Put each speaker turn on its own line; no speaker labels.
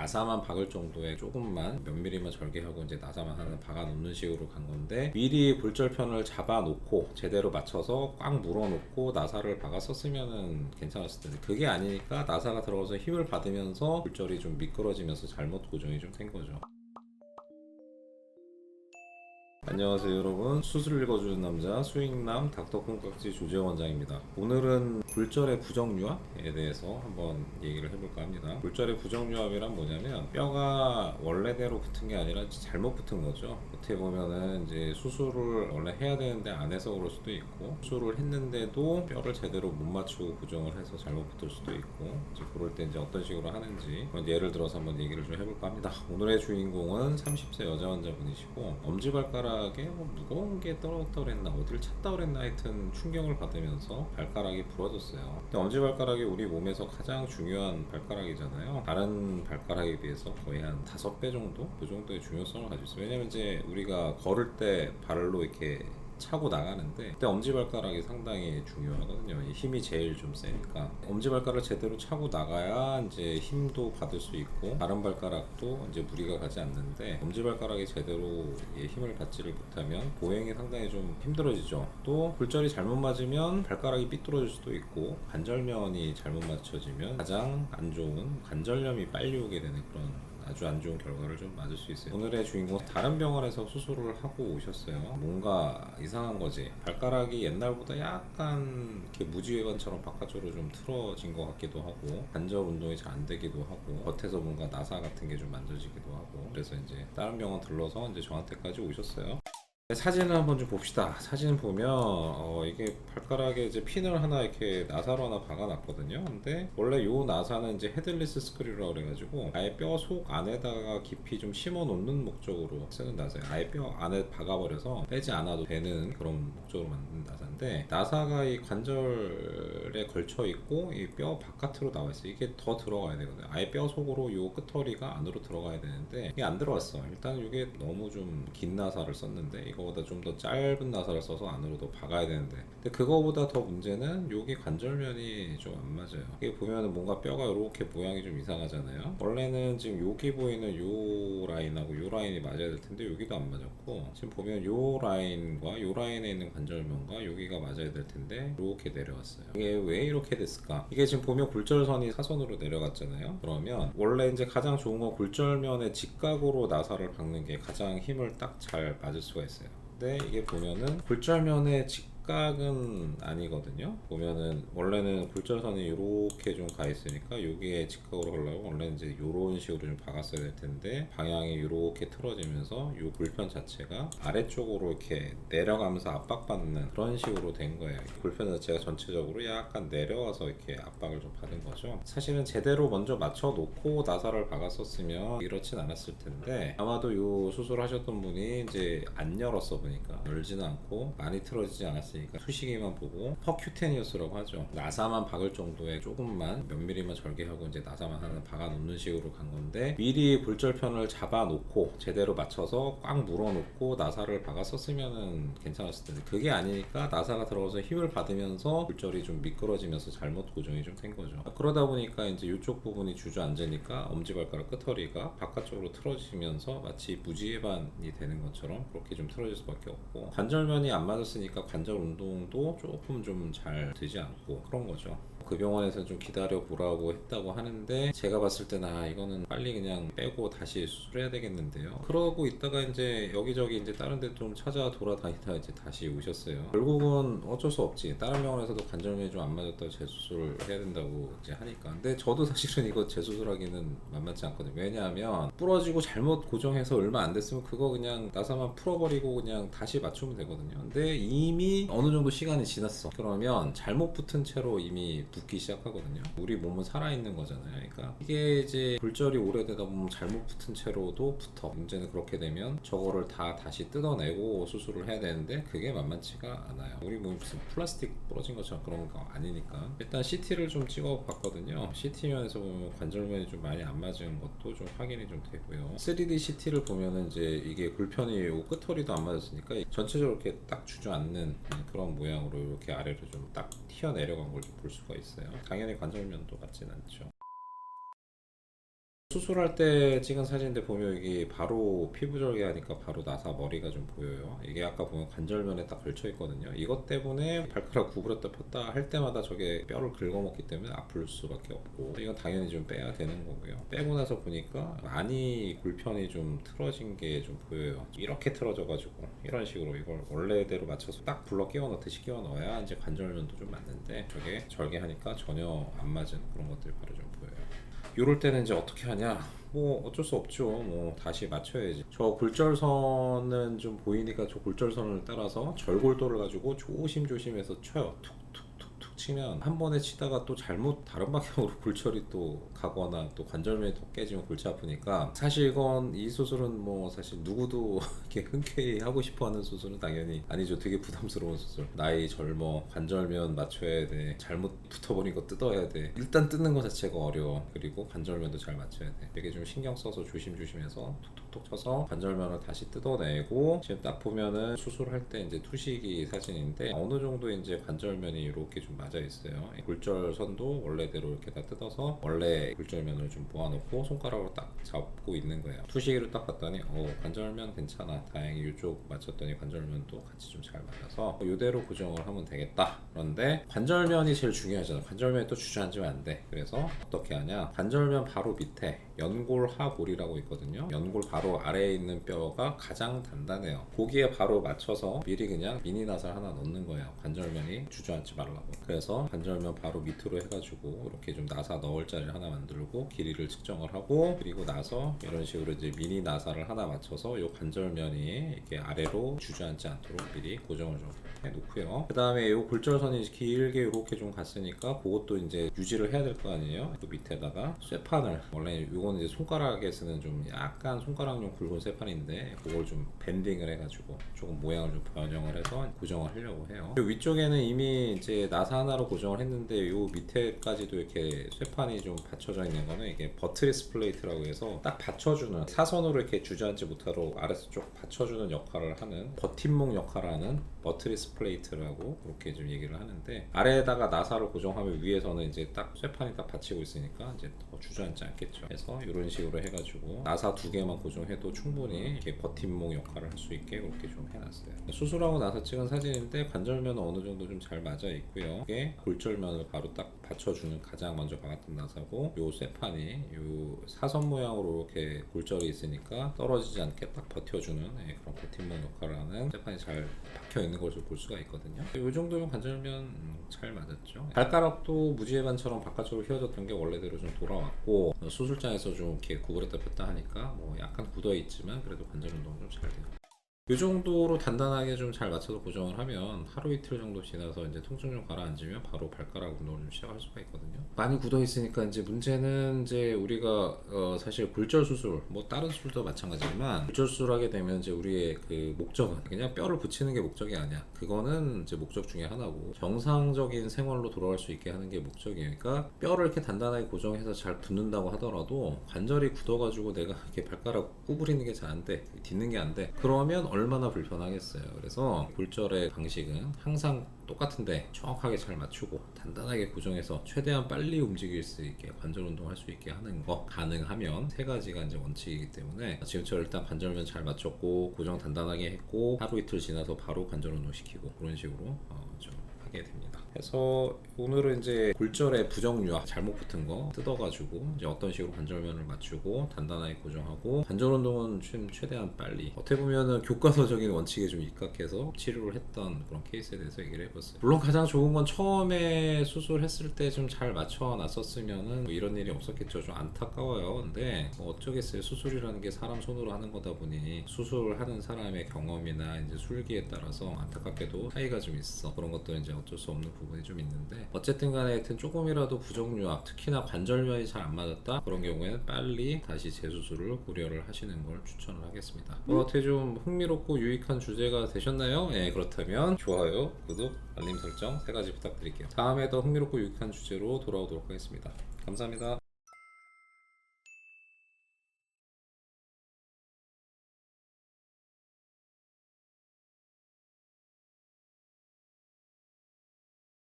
나사만 박을 정도의 조금만 몇 미리만 절개하고 이제 나사만 하나 박아 놓는 식으로 간 건데, 미리 굴절편을 잡아 놓고 제대로 맞춰서 꽉 물어 놓고 나사를 박아 썼으면은 괜찮았을 텐데, 그게 아니니까 나사가 들어가서 힘을 받으면서 굴절이 좀 미끄러지면서 잘못 고정이 좀 된 거죠. 안녕하세요 여러분, 수술 읽어주는 남자 수익남 닥터 콩깍지 조재원 원장입니다. 오늘은 굴절의 부정유압에 대해서 한번 얘기를 해볼까 합니다. 굴절의 부정유압이란 뭐냐면, 뼈가 원래대로 붙은 게 아니라 잘못 붙은 거죠. 어떻게 보면은 이제 수술을 원래 해야 되는데 안 해서 그럴 수도 있고, 수술을 했는데도 뼈를 제대로 못 맞추고 고정을 해서 잘못 붙을 수도 있고, 이제 그럴 때 이제 어떤 식으로 하는지 예를 들어서 한번 얘기를 좀 해볼까 합니다. 오늘의 주인공은 30세 여자 환자분이시고, 엄지발가락에 뭐 무거운 게 떨어졌다 그랬나 어디를 찼다 그랬나 하여튼 충격을 받으면서 발가락이 부러졌어요. 근데 엄지발가락이 우리 몸에서 가장 중요한 발가락이잖아요. 다른 발가락에 비해서 거의 한 5배 정도? 그 정도의 중요성을 가지고 있어요. 왜냐면 이제 우리가 걸을 때 발로 이렇게 차고 나가는데, 그때 엄지발가락이 상당히 중요하거든요. 이 힘이 제일 좀 세니까 엄지발가락을 제대로 차고 나가야 이제 힘도 받을 수 있고, 다른 발가락도 이제 무리가 가지 않는데, 엄지발가락이 제대로 힘을 받지를 못하면 보행이 상당히 좀 힘들어지죠. 또 굴절이 잘못 맞으면 발가락이 삐뚤어질 수도 있고, 관절면이 잘못 맞춰지면 가장 안 좋은 관절염이 빨리 오게 되는 그런 아주 안 좋은 결과를 좀 맞을 수 있어요. 오늘의 주인공은 다른 병원에서 수술을 하고 오셨어요. 뭔가 이상한 거지. 발가락이 옛날보다 약간 이렇게 무지외관처럼 바깥쪽으로 좀 틀어진 것 같기도 하고, 관절 운동이 잘 안 되기도 하고, 겉에서 뭔가 나사 같은 게 좀 만져지기도 하고, 그래서 이제 다른 병원 들러서 이제 저한테까지 오셨어요. 사진을 한번 좀 봅시다. 사진 보면 이게 발가락에 이제 핀을 하나 이렇게 나사로 하나 박아놨거든요. 근데 원래 요 나사는 이제 헤드리스 스크류라고 그래가지고 아예 뼈 속 안에다가 깊이 좀 심어 놓는 목적으로 쓰는 나사예요. 아예 뼈 안에 박아버려서 빼지 않아도 되는 그런 목적으로 만든 나사인데, 나사가 이 관절에 걸쳐 있고 이 뼈 바깥으로 나와 있어요. 이게 더 들어가야 되거든요. 아예 뼈 속으로 요 끄터리가 안으로 들어가야 되는데 이게 안 들어왔어. 일단 이게 너무 좀 긴 나사를 썼는데, 이거보다 좀 더 짧은 나사를 써서 안으로 더 박아야 되는데, 근데 그거보다 더 문제는 여기 관절면이 좀 안 맞아요. 이게 보면은 뭔가 뼈가 이렇게 모양이 좀 이상하잖아요. 원래는 지금 여기 보이는 요 라인하고 요 라인이 맞아야 될 텐데 여기도 안 맞았고, 지금 보면 요 라인과 요 라인에 있는 관절면과 여기가 맞아야 될 텐데 이렇게 내려왔어요. 이게 왜 이렇게 됐을까? 이게 지금 보면 굴절선이 사선으로 내려갔잖아요. 그러면 원래 이제 가장 좋은 건 굴절면의 직각으로 나사를 박는 게 가장 힘을 딱 잘 맞을 수가 있어요. 근데 이게 보면은 굴절면의 직각은 아니거든요. 보면은 원래는 굴절선이 이렇게 좀 가 있으니까 여기에 직각으로 가려면 원래는 이제 이런 식으로 좀 박았어야 될 텐데, 방향이 이렇게 틀어지면서 이 굴편 자체가 아래쪽으로 이렇게 내려가면서 압박받는 그런 식으로 된 거예요. 굴편 자체가 전체적으로 약간 내려와서 이렇게 압박을 좀 받은 거죠. 사실은 제대로 먼저 맞춰 놓고 나사를 박았었으면 이렇진 않았을 텐데, 아마도 이 수술하셨던 분이 이제 안 열었어 보니까, 열지는 않고 많이 틀어지지 않았으니까 투시기만 보고 퍼큐테니어스라고 하죠. 나사만 박을 정도의 조금만 몇 미리만 절개하고 이제 나사만 하나 박아 놓는 식으로 간 건데, 미리 굴절편을 잡아 놓고 제대로 맞춰서 꽉 물어 놓고 나사를 박아 썼으면은 괜찮았을 텐데, 그게 아니니까 나사가 들어가서 힘을 받으면서 굴절이 좀 미끄러지면서 잘못 고정이 좀 된 거죠. 그러다 보니까 이제 이쪽 부분이 주저앉으니까 엄지발가락 끄터리가 바깥쪽으로 틀어지면서 마치 무지해반이 되는 것처럼 그렇게 좀 틀어질 수밖에 없고, 관절면이 안 맞았으니까 관절 운동도 조금 좀 잘 되지 않고 그런 거죠. 그 병원에서 좀 기다려 보라고 했다고 하는데, 제가 봤을 때는 이거는 빨리 그냥 빼고 다시 수술해야 되겠는데요. 그러고 있다가 이제 여기저기 이제 다른 데 좀 찾아 돌아다니다 이제 다시 오셨어요. 결국은 어쩔 수 없지. 다른 병원에서도 관절면이 좀 안 맞았다고 재수술을 해야 된다고 이제 하니까. 근데 저도 사실은 이거 재수술하기는 만만치 않거든요. 왜냐하면 부러지고 잘못 고정해서 얼마 안 됐으면 그거 그냥 나사만 풀어버리고 그냥 다시 맞추면 되거든요. 근데 이미 어느 정도 시간이 지났어. 그러면 잘못 붙은 채로 이미 붙기 시작하거든요. 우리 몸은 살아있는 거잖아요. 그러니까 이게 이제 굴절이 오래되다 보면 잘못 붙은 채로도 붙어. 문제는 그렇게 되면 저거를 다 다시 뜯어내고 수술을 해야 되는데 그게 만만치가 않아요. 우리 몸이 무슨 플라스틱 부러진 것처럼 그런 거 아니니까. 일단 CT를 좀 찍어 봤거든요. CT면에서 보면 관절면이 좀 많이 안 맞은 것도 좀 확인이 좀 되고요. 3D CT를 보면은 이제 이게 굴편이 요 끄터리도 안 맞았으니까 전체적으로 이렇게 딱 주저앉는 그런 모양으로 이렇게 아래로 좀 딱 튀어 내려간 걸 볼 수가 있어요. 당연히 관절면도 같진 않죠. 수술할 때 찍은 사진인데 보면 이게 바로 피부 절개하니까 바로 나사 머리가 좀 보여요. 이게 아까 보면 관절면에 딱 걸쳐 있거든요. 이것 때문에 발가락 구부렸다 폈다 할 때마다 저게 뼈를 긁어먹기 때문에 아플 수밖에 없고, 이건 당연히 좀 빼야 되는 거고요. 빼고 나서 보니까 많이 골편이 좀 틀어진 게 좀 보여요. 이렇게 틀어져가지고 이런 식으로 이걸 원래대로 맞춰서 딱 불러 끼워 넣듯이 끼워 넣어야 이제 관절면도 좀 맞는데, 저게 절개하니까 전혀 안 맞은 그런 것들이 바로 좀 보여요. 이럴 때는 이제 어떻게 하냐? 뭐 어쩔 수 없죠. 뭐 다시 맞춰야지. 저 골절선은 좀 보이니까 저 골절선을 따라서 절골도를 가지고 조심조심해서 쳐요. 툭툭툭툭 치면 한 번에 치다가 또 잘못 다른 방향으로 골절이 또 가거나 또 관절면이 더 깨지면 골치 아프니까, 사실 이 수술은 뭐 사실 누구도 이렇게 흔쾌히 하고 싶어하는 수술은 당연히 아니죠. 되게 부담스러운 수술. 나이 젊어, 관절면 맞춰야 돼, 잘못 붙어버린 거 뜯어야 돼. 일단 뜯는 거 자체가 어려워. 그리고 관절면도 잘 맞춰야 돼. 되게 좀 신경 써서 조심조심해서 톡톡톡 쳐서 관절면을 다시 뜯어내고, 지금 딱 보면은 수술할 때 이제 투시기 사진인데 어느 정도 이제 관절면이 이렇게 좀 맞아 있어요. 골절선도 원래대로 이렇게 다 뜯어서 원래 골절면을 좀 모아놓고 손가락으로 딱 잡고 있는 거예요. 투시기로 딱 봤더니 관절면 괜찮아. 다행히 이쪽 맞췄더니 관절면도 같이 좀 잘 맞아서 이대로 고정을 하면 되겠다. 그런데 관절면이 제일 중요하잖아. 관절면이 또 주저앉으면 안 돼. 그래서 어떻게 하냐, 관절면 바로 밑에 연골하골이라고 있거든요. 연골 바로 아래에 있는 뼈가 가장 단단해요. 거기에 바로 맞춰서 미리 그냥 미니 나사를 하나 넣는 거예요. 관절면이 주저앉지 말라고. 그래서 관절면 바로 밑으로 해가지고 이렇게 좀 나사 넣을 자리를 하나 만들고 길이를 측정을 하고, 그리고 나서 이런 식으로 이제 미니 나사를 하나 맞춰서 이 관절면이 이렇게 아래로 주저앉지 않도록 미리 고정을 좀 해놓고요. 그 다음에 이 골절선이 길게 이렇게 좀 갔으니까 그것도 이제 유지를 해야 될 거 아니에요. 그 밑에다가 쇠판을, 원래 이거는 이제 손가락에 쓰는 좀 약간 손가락용 굵은 쇠판인데 그걸 좀 밴딩을 해가지고 조금 모양을 좀 변형을 해서 고정을 하려고 해요. 이 위쪽에는 이미 이제 나사 하나로 고정을 했는데, 이 밑에까지도 이렇게 쇠판이 좀 받쳐져 있는 거는 이게 버트리스 플레이트라고 해서 딱 받쳐주는, 사선으로 이렇게 주저앉지 못하도록 아래서 쭉 받쳐주는 역할을 하는, 버팀목 역할을 하는 버트리스 플레이트라고 그렇게 좀 얘기를 하는데, 아래에다가 나사를 고정하면 위에서는 이제 딱 쇠판이 딱 받치고 있으니까 이제 더 주저앉지 않겠죠. 그래서 이런 식으로 해가지고 나사 2개만 고정해도 충분히 이렇게 버팀목 역할을 할 수 있게 그렇게 좀 해놨어요. 수술하고 나서 찍은 사진인데 관절면은 어느 정도 좀 잘 맞아 있고요. 이게 골절면을 바로 딱 받쳐주는 가장 먼저 박았던 나사고, 요 쇠판이 요 사선 모양으로 이렇게 골절이 있으니까 떨어지지 않게 딱 버텨주는 그런 버팀목 역할을 하는 쇠판이 잘 박혀 있는 걸 좀 볼 수가 있거든요. 이 정도면 관절면 잘 맞았죠. 발가락도 무지개반처럼 바깥쪽으로 휘어졌던 게 원래대로 좀 돌아왔고, 수술장에서 좀 이렇게 구부렸다 폈다 하니까 뭐 약간 굳어 있지만 그래도 관절 운동은 좀 잘 돼요. 이 정도로 단단하게 좀 잘 맞춰서 고정을 하면 하루 이틀 정도 지나서 이제 통증 좀 가라앉으면 바로 발가락 운동을 좀 시작할 수가 있거든요. 많이 굳어 있으니까 이제 문제는, 이제 우리가 사실 골절 수술, 뭐 다른 수술도 마찬가지지만 골절 수술하게 되면 이제 우리의 그 목적은 그냥 뼈를 붙이는 게 목적이 아니야. 그거는 이제 목적 중에 하나고, 정상적인 생활로 돌아갈 수 있게 하는 게 목적이에요. 그러니까 뼈를 이렇게 단단하게 고정해서 잘 붙는다고 하더라도 관절이 굳어가지고 내가 이렇게 발가락 구부리는 게 잘 안 돼, 딛는 게 안 돼, 그러면 얼마나 불편하겠어요. 그래서 골절의 방식은 항상 똑같은데 정확하게 잘 맞추고 단단하게 고정해서 최대한 빨리 움직일 수 있게 관절 운동할 수 있게 하는 거, 가능하면 세 가지가 이제 원칙이기 때문에 지금처럼 일단 관절면 잘 맞췄고 고정 단단하게 했고 하루 이틀 지나서 바로 관절 운동 시키고 그런 식으로 좀 하게 됩니다. 그래서 오늘은 이제 골절의 부정유화, 잘못 붙은 거 뜯어가지고 이제 어떤 식으로 관절면을 맞추고 단단하게 고정하고, 관절 운동은 최대한 빨리, 어떻게 보면은 교과서적인 원칙에 좀 입각해서 치료를 했던 그런 케이스에 대해서 얘기를 해봤어요. 물론 가장 좋은 건 처음에 수술했을 때 좀 잘 맞춰놨었으면은 뭐 이런 일이 없었겠죠. 좀 안타까워요. 근데 뭐 어쩌겠어요. 수술이라는 게 사람 손으로 하는 거다 보니 수술하는 사람의 경험이나 이제 술기에 따라서 안타깝게도 차이가 좀 있어. 그런 것도 이제 어쩔 수 없는 부분이 좀 있는데, 어쨌든 간에 하여튼 조금이라도 부정유압, 특히나 관절면이 잘 안 맞았다, 그런 경우에는 빨리 다시 재수술을 고려를 하시는 걸 추천을 하겠습니다. 어떻게 좀 흥미롭고 유익한 주제가 되셨나요? 네, 그렇다면 좋아요, 구독, 알림 설정 3가지 부탁드릴게요. 다음에 더 흥미롭고 유익한 주제로 돌아오도록 하겠습니다. 감사합니다.